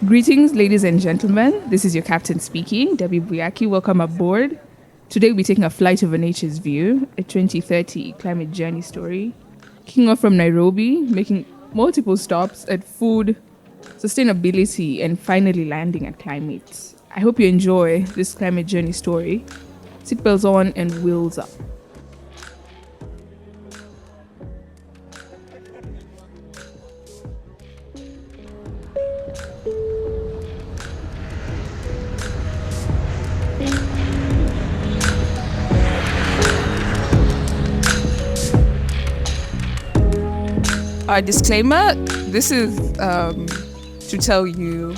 Greetings, ladies and gentlemen. This is your captain speaking, Debbie Buyaki. Welcome aboard. Today we're taking a flight over nature's view, a 2030 climate journey story. Kicking off from Nairobi, making multiple stops at food, sustainability, and finally landing at climate. I hope you enjoy this climate journey story. Seatbelts on and wheels up. Disclaimer, this is to tell you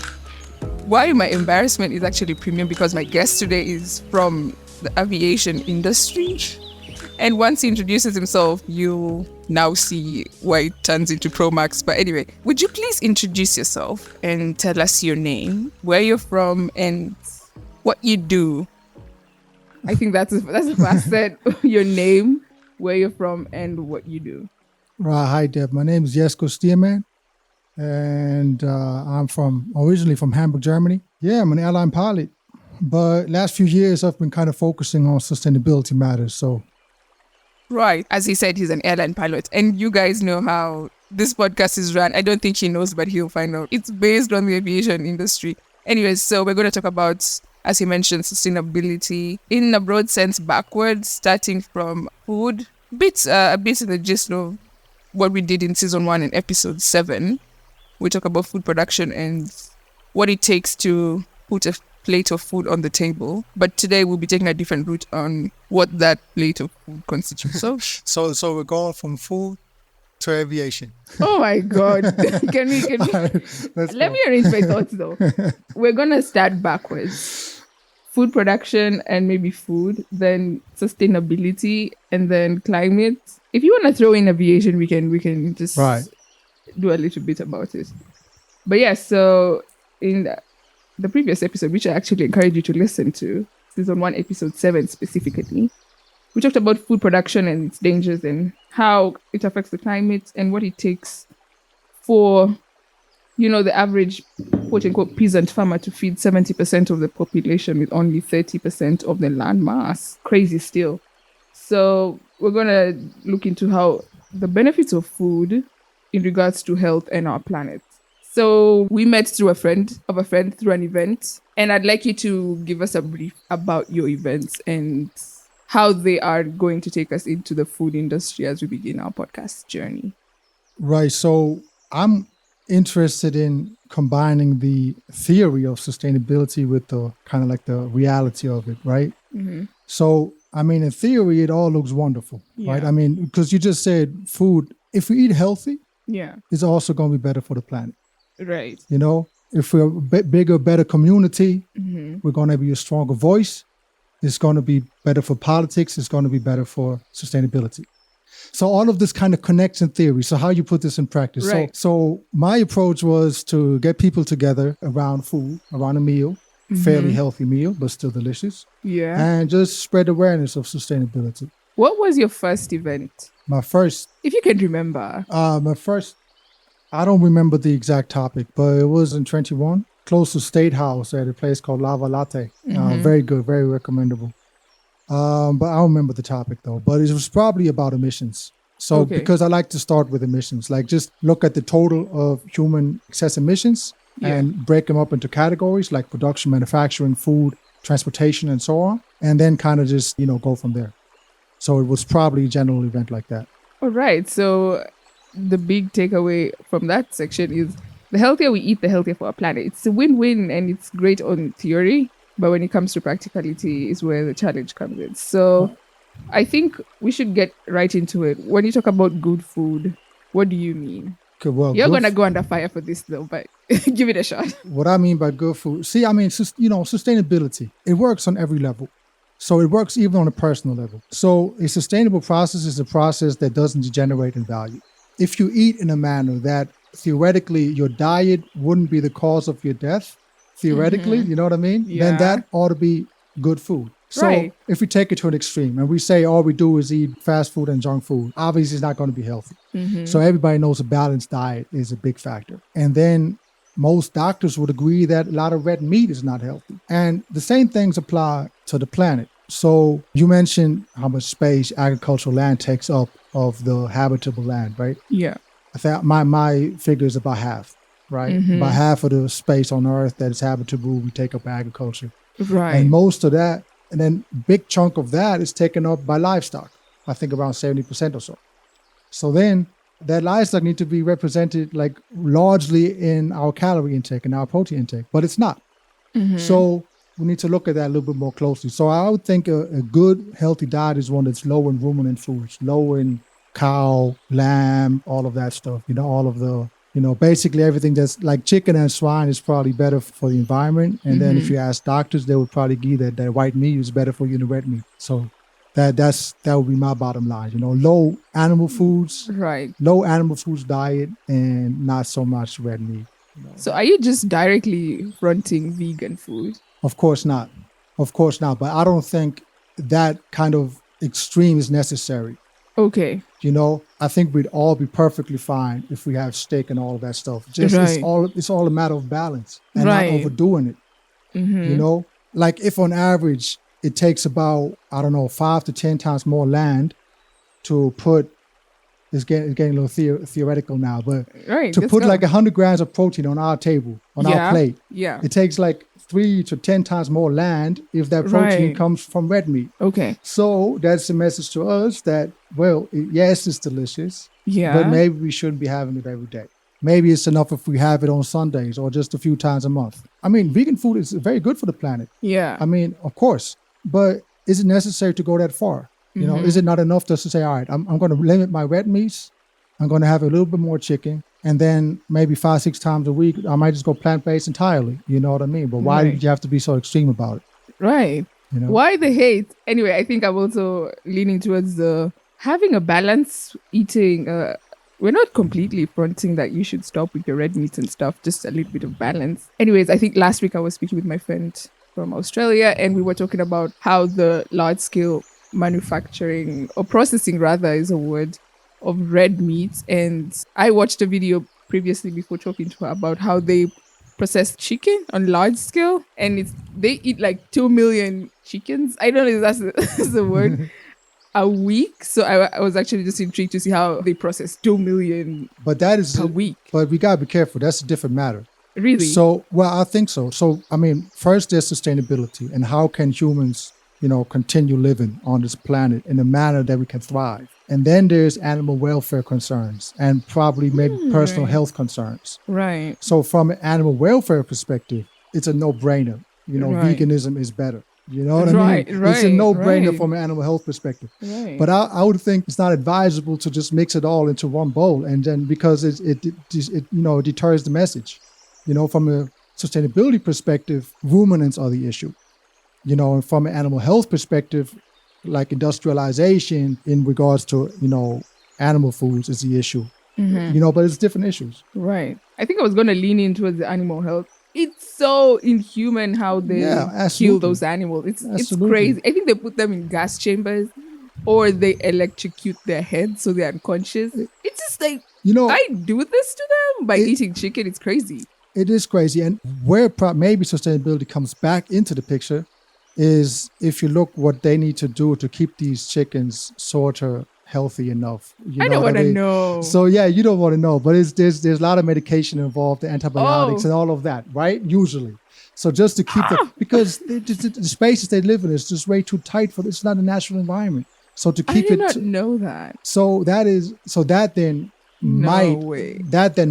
why my embarrassment is actually premium, because my guest today is from the aviation industry. And once he introduces himself, you'll now see why it turns into Pro Max. But anyway, would you please introduce yourself and tell us your name, where you're from, and what you do? I think that's the first set. Your name, where you're from, and what you do. Right, hi Deb. My name is Jesko Stierman, and I'm originally from Hamburg, Germany. Yeah, I'm an airline pilot, but last few years I've been kind of focusing on sustainability matters. So, right, as he said, he's an airline pilot, and you guys know how this podcast is run. I don't think he knows, but he'll find out. It's based on the aviation industry. Anyways, so we're going to talk about, as he mentioned, sustainability in a broad sense, backwards, starting from food, a bit in the gist of what we did in season 1 and episode 7. We talk about food production and what it takes to put a plate of food on the table. But today we'll be taking a different route on what that plate of food constitutes. So we're going from food to aviation. Oh my God. Can we let me arrange my thoughts though. We're gonna start backwards. Food production and maybe food, then sustainability, and then climate. If you want to throw in aviation, we can just do a little bit about it. But yeah, so in the previous episode, which I actually encourage you to listen to, season 1, episode 7 specifically, we talked about food production and its dangers and how it affects the climate and what it takes for, the average quote-unquote peasant farmer to feed 70% of the population with only 30% of the land mass. Crazy still. So we're going to look into how the benefits of food in regards to health and our planet. So we met through a friend of a friend through an event. And I'd like you to give us a brief about your events and how they are going to take us into the food industry as we begin our podcast journey. Right. So I'm interested in combining the theory of sustainability with the kind of like the reality of it, right? Mm-hmm. So, in theory, it all looks wonderful, right? Because you just said food, if we eat healthy, it's also going to be better for the planet. Right. If we're a bigger, better community, we're going to be a stronger voice. It's going to be better for politics. It's going to be better for sustainability. So all of this kind of connects in theory. So how you put this in practice. Right. So my approach was to get people together around food, around a meal, fairly healthy meal, but still delicious. Yeah. And just spread awareness of sustainability. What was your first event? My first. If you can remember. I don't remember the exact topic, but it was in 21, close to State House at a place called Lava Latte. Very good, very recommendable. But I don't remember the topic though, but it was probably about emissions. So because I like to start with emissions, like just look at the total of human excess emissions and break them up into categories like production, manufacturing, food, transportation, and so on. And then kind of just, go from there. So it was probably a general event like that. All right. So the big takeaway from that section is the healthier we eat, the healthier for our planet. It's a win-win and it's great on theory. But when it comes to practicality is where the challenge comes in. So I think we should get right into it. When you talk about good food, what do you mean? Okay, well, you're going to go under fire for this though, but give it a shot. What I mean by good food, sustainability, it works on every level. So it works even on a personal level. So a sustainable process is a process that doesn't degenerate in value. If you eat in a manner that theoretically your diet wouldn't be the cause of your death, theoretically, you know what I mean? Yeah. Then that ought to be good food. So if we take it to an extreme and we say all we do is eat fast food and junk food, obviously it's not going to be healthy. So everybody knows a balanced diet is a big factor. And then most doctors would agree that a lot of red meat is not healthy. And the same things apply to the planet. So you mentioned how much space agricultural land takes up of the habitable land, right? Yeah. I think my figure is about half, right? About half of the space on Earth that is habitable, we take up agriculture. Right. And most of that, and then big chunk of that is taken up by livestock. I think around 70% or so. So then that livestock need to be represented like largely in our calorie intake and our protein intake, but it's not. So we need to look at that a little bit more closely. So I would think a good, healthy diet is one that's low in ruminant foods, low in cow, lamb, all of that stuff, all of the, basically everything that's like chicken and swine is probably better for the environment. And then if you ask doctors, they would probably agree that white meat is better for you than red meat. So that would be my bottom line, low animal foods, low animal foods diet and not so much red meat. So are you just directly fronting vegan food? Of course not. But I don't think that kind of extreme is necessary. Okay. I think we'd all be perfectly fine if we have steak and all of that stuff. Just it's all a matter of balance and not overdoing it. Like if on average it takes about 5 to 10 times more land to put. It's getting a little theoretical now, but to put like 100 grams of protein on our table, on our plate, it takes like 3 to 10 times more land if that protein comes from red meat. Okay. So that's a message to us that, well, yes, it's delicious, but maybe we shouldn't be having it every day. Maybe it's enough if we have it on Sundays or just a few times a month. I mean, vegan food is very good for the planet. Yeah. I mean, of course, but is it necessary to go that far? Is it not enough just to say, all right, I'm going to limit my red meats. I'm going to have a little bit more chicken. And then maybe 5-6 times a week, I might just go plant-based entirely. You know what I mean? But why did you have to be so extreme about it? Right. Why the hate? Anyway, I think I'm also leaning towards having a balance eating. We're not completely fronting that you should stop with your red meats and stuff, just a little bit of balance. Anyways, I think last week I was speaking with my friend from Australia and we were talking about how the large-scale manufacturing or processing rather is a word of red meat. And I watched a video previously before talking to her about how they process chicken on large scale and they eat like 2 million chickens. I don't know if that's the word a week. So I was actually just intrigued to see how they process 2 million per week. But we gotta be careful. That's a different matter. Really? So, well, I think so. So, I mean, first there's sustainability and how can humans continue living on this planet in a manner that we can thrive. And then there's animal welfare concerns and probably maybe personal health concerns. Right. So from an animal welfare perspective, it's a no-brainer. Veganism is better. You know what I mean? It's a no-brainer from an animal health perspective. Right. But I would think it's not advisable to just mix it all into one bowl and then because it deters the message. From a sustainability perspective, ruminants are the issue. And from an animal health perspective, like industrialization in regards to, animal foods is the issue. But it's different issues. Right. I think I was going to lean in towards the animal health. It's so inhuman how they kill those animals. It's crazy. I think they put them in gas chambers or they electrocute their heads so they're unconscious. It's just like, I do this to them by eating chicken. It's crazy. It is crazy. And where maybe sustainability comes back into the picture is if you look what they need to do to keep these chickens sort of healthy enough. I don't want to know. So yeah, you don't want to know, but there's a lot of medication involved, the antibiotics and all of that, right? Usually. So just to keep them, because the spaces they live in is just way too tight for it's not a natural environment. So to keep I did not know that. So that then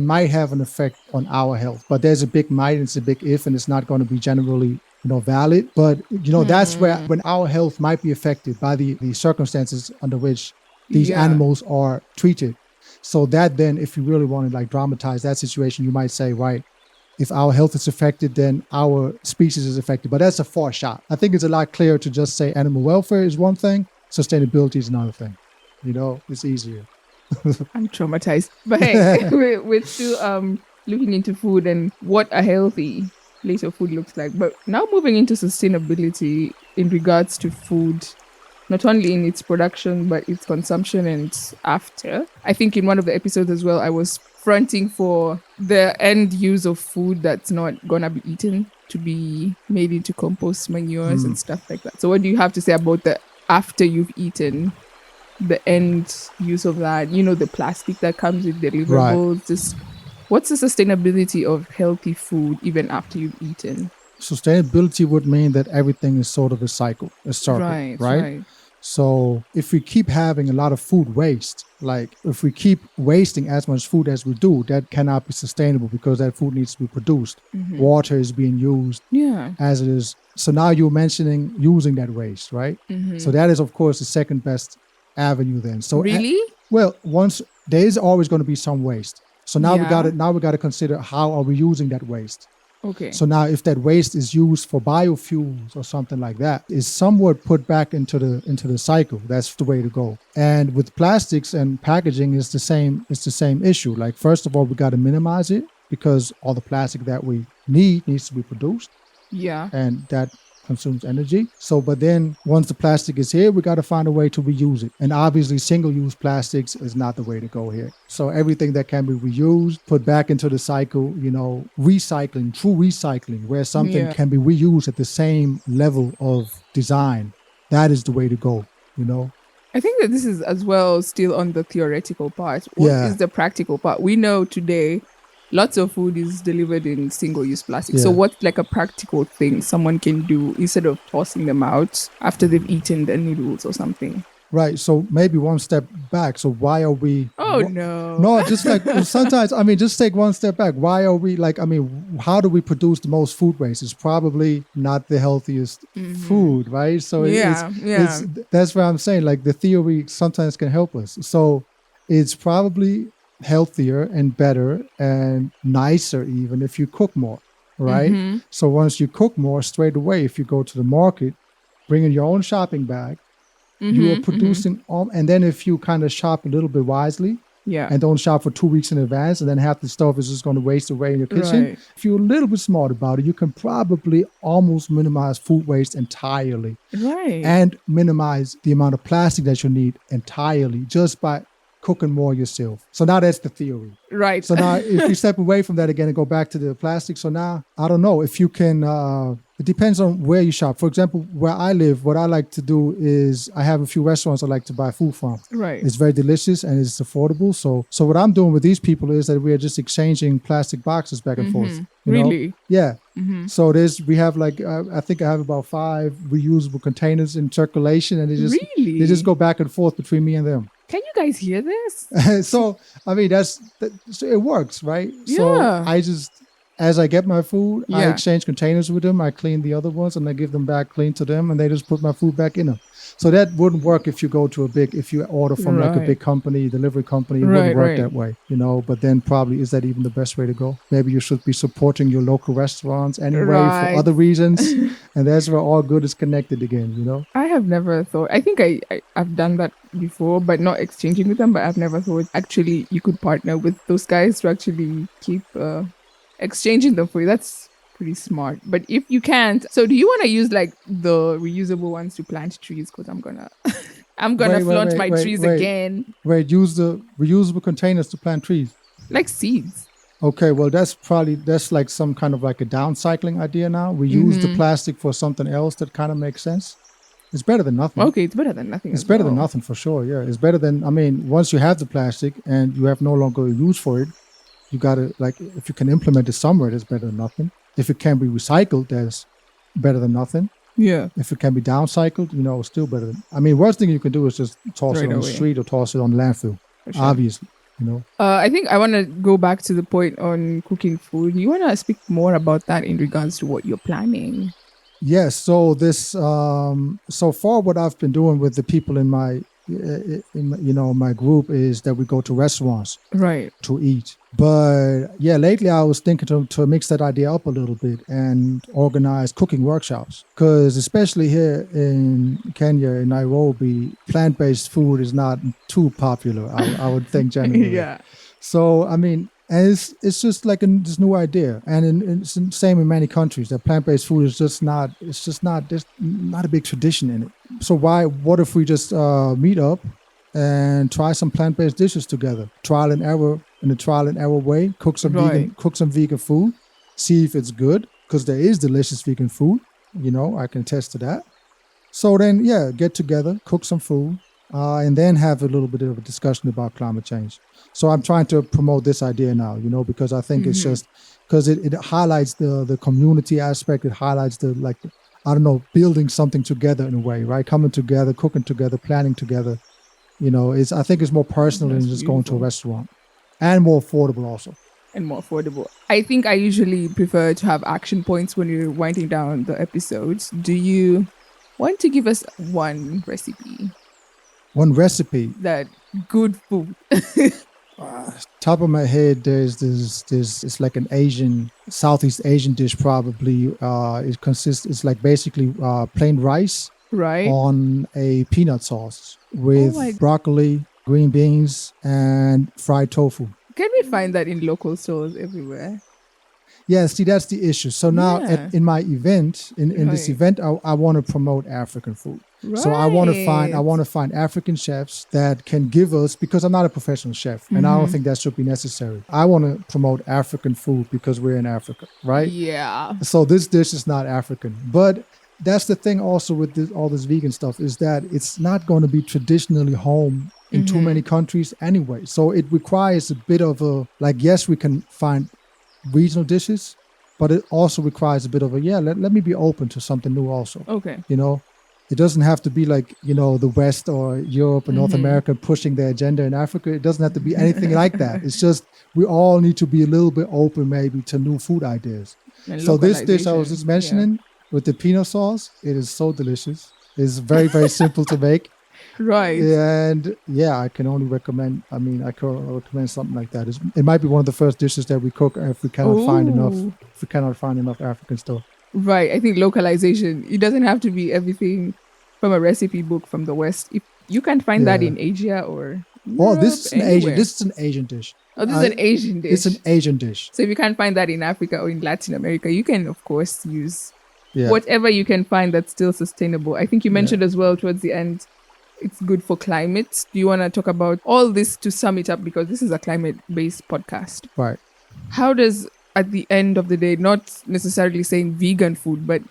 might have an effect on our health. But there's a big might and it's a big if, and it's not going to be generally valid. But, that's where when our health might be affected by the circumstances under which these animals are treated. So that then, if you really want to like dramatize that situation, you might say, right, if our health is affected, then our species is affected. But that's a far shot. I think it's a lot clearer to just say animal welfare is one thing, sustainability is another thing. It's easier. I'm traumatized. But hey, we're still looking into food and what a healthy plate of food looks like. But now moving into sustainability, in regards to food, not only in its production, but its consumption and after. I think in one of the episodes as well, I was fronting for the end use of food that's not gonna be eaten to be made into compost manures and stuff like that. So what do you have to say about the after you've eaten, the end use of that? You know, the plastic that comes with deliverables. Right. Just what's the sustainability of healthy food even after you've eaten? Sustainability would mean that everything is sort of a cycle, a circle, right? So if we keep having a lot of food waste, like if we keep wasting as much food as we do, that cannot be sustainable because that food needs to be produced. Water is being used as it is. So now you're mentioning using that waste, right? So that is, of course, the second best avenue then. So really? Well, once there is always going to be some waste. So now we got to consider how are we using that waste. Okay. So now if that waste is used for biofuels or something like that, is somewhat put back into the cycle. That's the way to go. And with plastics and packaging it's the same issue. Like first of all, we got to minimize it because all the plastic that we need needs to be produced. Yeah. And that consumes energy. So, but then once the plastic is here, we got to find a way to reuse it. And obviously single-use plastics is not the way to go here. So everything that can be reused, put back into the cycle, you know, recycling, true recycling, where something can be reused at the same level of design. That is the way to go, you know. I think that this is as well still on the theoretical part. What is the practical part? We know today lots of food is delivered in single-use plastic. So what's like a practical thing someone can do instead of tossing them out after they've eaten the noodles or something? Right. So maybe one step back. So why are we... no. No, just like sometimes, I mean, just take one step back. Why are we like, I mean, how do we produce the most food waste? It's probably not the healthiest food, right? So it's that's what I'm saying. Like the theory sometimes can help us. So it's probably healthier and better and nicer even if you cook more, right? So once you cook more, straight away, if you go to the market, bring in your own shopping bag, you are producing all, and then if you kind of shop a little bit wisely and don't shop for 2 weeks in advance and then half the stuff is just going to waste away in your kitchen, if you're a little bit smart about it, you can probably almost minimize food waste entirely and minimize the amount of plastic that you need entirely just by cooking more yourself. So now that's the theory. Right. So now if you step away from that again and go back to the plastic, so now, I don't know, if you can, it depends on where you shop. For example, where I live, what I like to do is I have a few restaurants I like to buy food from. Right. It's very delicious and it's affordable. So what I'm doing with these people is that we are just exchanging plastic boxes back and forth. Really? Know? Yeah. So we have like, I think I have about 5 reusable containers in circulation and they just go back and forth between me and them. Can you guys hear this? So, I mean, so it works, right? Yeah. So I just, as I get my food, I exchange containers with them. I clean the other ones and I give them back clean to them and they just put my food back in them. So that wouldn't work if you go to if you order from like a big company, delivery company, it wouldn't work that way, you know. But then probably, is that even the best way to go? Maybe you should be supporting your local restaurants anyway for other reasons. And that's where all good is connected again, you know. I have never thought, I think I've done that before, but not exchanging with them. But I've never thought actually you could partner with those guys to actually keep exchanging them for you. That's pretty smart. But if you can't, so do you want to use like the reusable ones to plant trees? Because I'm gonna flaunt my trees again. Use the reusable containers to plant trees, like seeds. Okay, well that's like some kind of like a downcycling idea now. We use the plastic for something else that kind of makes sense. It's better than nothing. Okay, it's better than nothing. It's better than nothing for sure. Yeah, it's better than, I mean, once you have the plastic and you have no longer a use for it, you gotta, like, if you can implement it somewhere, that's better than nothing. If it can be recycled, that's better than nothing. Yeah. If it can be downcycled, you know, it's still better than, I mean, worst thing you can do is just toss it on the street or toss it on the landfill. Sure. Obviously, you know. I think I want to go back to the point on cooking food. You want to speak more about that in regards to what you're planning? Yes. So this, so far what I've been doing with the people in my my group is that we go to restaurants to eat. But yeah, lately I was thinking to mix that idea up a little bit and organize cooking workshops, because especially here in Kenya, in Nairobi, plant-based food is not too popular, I would think generally. Yeah. So, I mean, And it's just like this new idea, and it's the same in many countries that plant-based food is just not. It's just not. There's not a big tradition in it. So what if we just meet up and try some plant-based dishes together? Trial and error in a trial and error way. Cook some vegan food. See if it's good, because there is delicious vegan food. I can attest to that. So then, yeah, get together, cook some food, and then have a little bit of a discussion about climate change. So I'm trying to promote this idea now, because I think it's just because it highlights the community aspect. It highlights building something together in a way, right? Coming together, cooking together, planning together. I think it's more personal than just going to a restaurant, and more affordable also. And more affordable. I think I usually prefer to have action points when you're winding down the episodes. Do you want to give us one recipe? One recipe? That good food. Top of my head, there's it's like an Southeast Asian dish probably. It's like basically plain rice on a peanut sauce with broccoli, green beans, and fried tofu. Can we find that in local stores everywhere? Yeah, see, that's the issue. So now in my event, in this event, I want to promote African food. Right. So I want to find African chefs that can give us, because I'm not a professional chef, and I don't think that should be necessary. I want to promote African food because we're in Africa, right? Yeah. So this dish is not African, but that's the thing also with all this vegan stuff, is that it's not going to be traditionally home in too many countries anyway. So it requires a bit of yes, we can find regional dishes, but it also requires a bit of let me be open to something new also. Okay. It doesn't have to be like, the West or Europe and North America pushing their agenda in Africa. It doesn't have to be anything like that. It's just, we all need to be a little bit open maybe to new food ideas. So this dish I was just mentioning with the peanut sauce, it is so delicious. It's very, very simple to make. Right. And I can only recommend, I can recommend something like that. It might be one of the first dishes that we cook if we cannot find enough African stuff. Right. I think localization, it doesn't have to be everything from a recipe book from the West. If you can find that in Asia or Europe, this is an Asian dish. Oh, this is an Asian dish. It's an Asian dish. So if you can't find that in Africa or in Latin America, you can, of course, use whatever you can find that's still sustainable. I think you mentioned as well towards the end, it's good for climate. Do you want to talk about all this to sum it up? Because this is a climate-based podcast. Right. How does, at the end of the day, not necessarily saying vegan food, but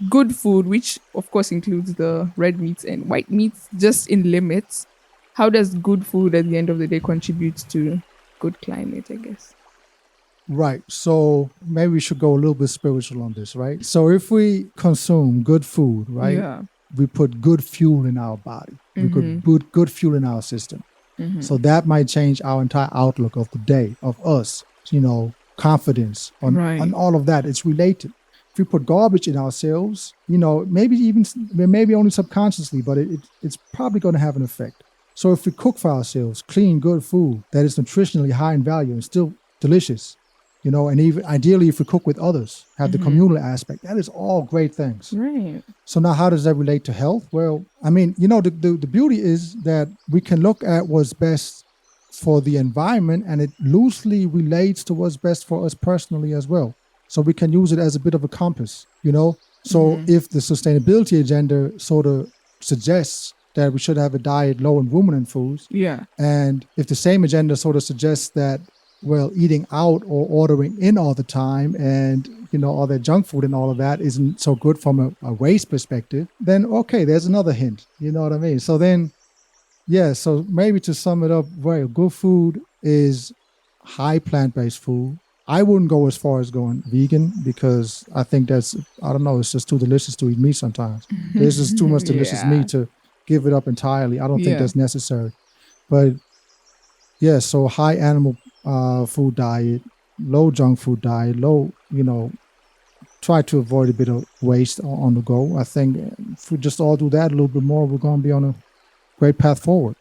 good food, which of course includes the red meats and white meats, just in limits, how does good food at the end of the day contribute to good climate, I guess? Right. So maybe we should go a little bit spiritual on this, right? So if we consume good food, right? Yeah. We put good fuel in our body. We put good fuel in our system. So that might change our entire outlook of the day, of us, confidence on all of that. It's related. If we put garbage in ourselves, maybe only subconsciously, but it's probably going to have an effect. So if we cook for ourselves, clean, good food that is nutritionally high in value and still delicious, and even ideally if we cook with others, have the communal aspect, that is all great things. Right. So now how does that relate to health? Well, the beauty is that we can look at what's best for the environment, and it loosely relates to what's best for us personally as well. So we can use it as a bit of a compass, So if the sustainability agenda sort of suggests that we should have a diet low in ruminant foods, and if the same agenda sort of suggests that, eating out or ordering in all the time and, all that junk food and all of that isn't so good from a waste perspective, then okay, there's another hint. You know what I mean? So then, so maybe to sum it up, good food is high plant-based food. I wouldn't go as far as going vegan because I think it's just too delicious to eat meat sometimes. There's just too much delicious meat to give it up entirely. I don't think that's necessary. But so high animal food diet, low junk food diet, low, try to avoid a bit of waste on the go. I think if we just all do that a little bit more, we're going to be on a great path forward.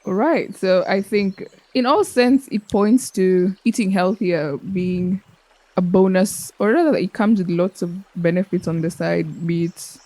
Right. So I think in all sense, it points to eating healthier being a bonus, or rather it comes with lots of benefits on the side, be it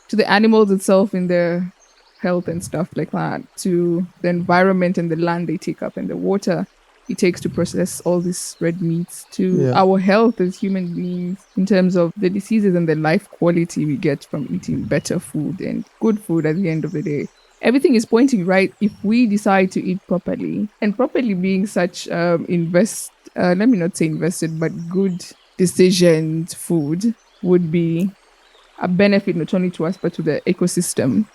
to the animals itself in their health and stuff like that, to the environment and the land they take up and the water. it takes to process all these red meats to our health as human beings in terms of the diseases and the life quality we get from eating better food and good food at the end of the day. Everything is pointing right if we decide to eat properly. And properly being such let me not say invested, but good decisions food would be a benefit not only to us but to the ecosystem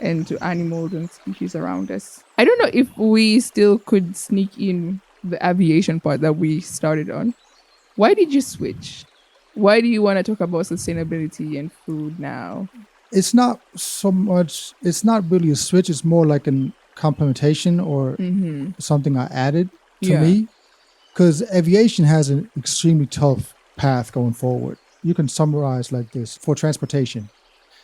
and to animals and species around us. I don't know if we still could sneak in the aviation part that we started on. Why did you switch? Why do you want to talk about sustainability and food now? It's not really a switch. It's more like a complementation or something I added to me. Because aviation has an extremely tough path going forward. You can summarize like this. For transportation,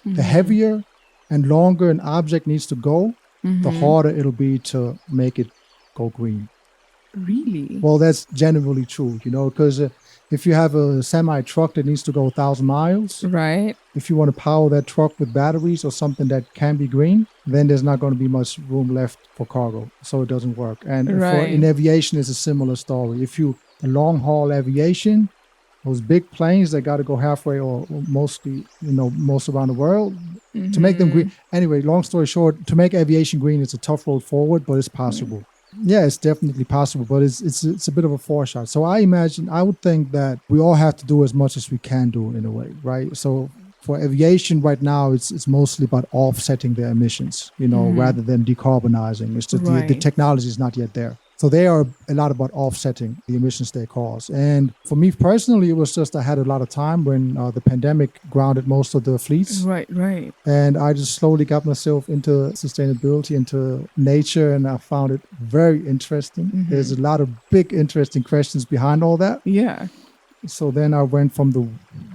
the heavier and longer an object needs to go, the harder it'll be to make it go green. Really? Well, that's generally true, because if you have a semi-truck that needs to go 1,000 miles, right? If you want to power that truck with batteries or something that can be green, then there's not going to be much room left for cargo, so it doesn't work. And in aviation, it's a similar story. If you long-haul aviation, those big planes that got to go halfway or mostly, most around the world, to make them green. Anyway, long story short, to make aviation green, it's a tough road forward, but it's possible. Yeah, it's definitely possible, but it's a bit of a foreshot. So I would think that we all have to do as much as we can do in a way, right? So for aviation right now, it's mostly about offsetting their emissions, rather than decarbonizing. It's just the technology is not yet there. So they are a lot about offsetting the emissions they cause. And for me personally, it was just I had a lot of time when the pandemic grounded most of the fleets. Right. And I just slowly got myself into sustainability, into nature, and I found it very interesting. There's a lot of big, interesting questions behind all that. Yeah. So then I went from the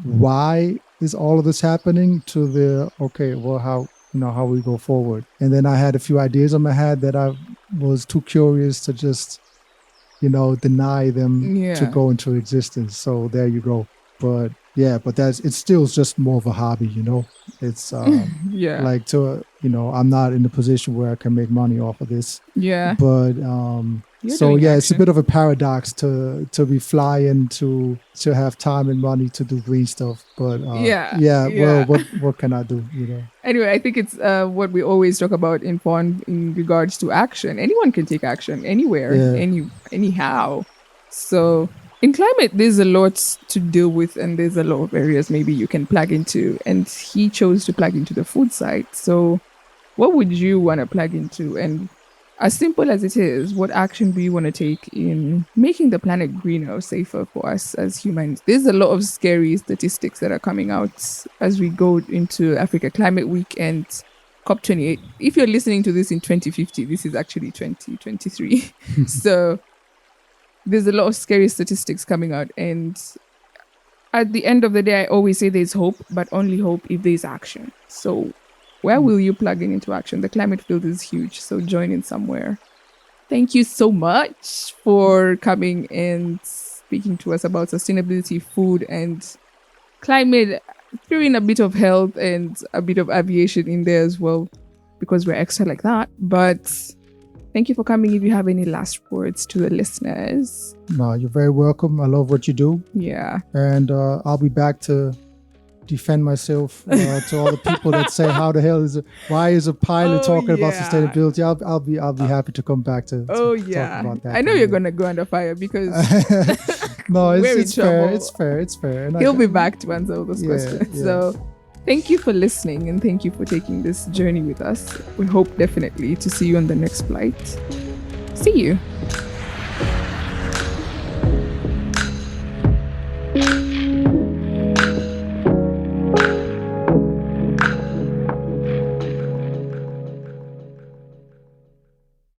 why is all of this happening to the, okay, well, how we go forward. And then I had a few ideas in my head that I was too curious to just, deny them to go into existence. So there you go. But it's still just more of a hobby, It's like I'm not in a position where I can make money off of this. Yeah. But it's a bit of a paradox to be flying to have time and money to do green stuff. But well, what can I do? Anyway, I think it's what we always talk about in regards to action. Anyone can take action anywhere, anyhow. So in climate, there's a lot to deal with, and there's a lot of areas maybe you can plug into. And he chose to plug into the food side. So what would you want to plug into? And as simple as it is, what action do you want to take in making the planet greener or safer for us as humans? There's a lot of scary statistics that are coming out as we go into Africa Climate Week and COP28. If you're listening to this in 2050, this is actually 2023. So there's a lot of scary statistics coming out. And at the end of the day, I always say there's hope, but only hope if there's action. So where will you plug into action? The climate field is huge, so join in somewhere. Thank you so much for coming and speaking to us about sustainability, food, and climate. Threw in a bit of health and a bit of aviation in there as well, because we're extra like that. But thank you for coming. If you have any last words to the listeners. No, you're very welcome. I love what you do. Yeah. And I'll be back to defend myself to all the people that say, "How the hell why is a pilot talking about sustainability?" I'll be happy to come back to talk about that. I know you're gonna go under fire because no, it's fair. It's fair. And he'll be back to answer all those questions. Yeah. So thank you for listening, and thank you for taking this journey with us. We hope definitely to see you on the next flight. See you.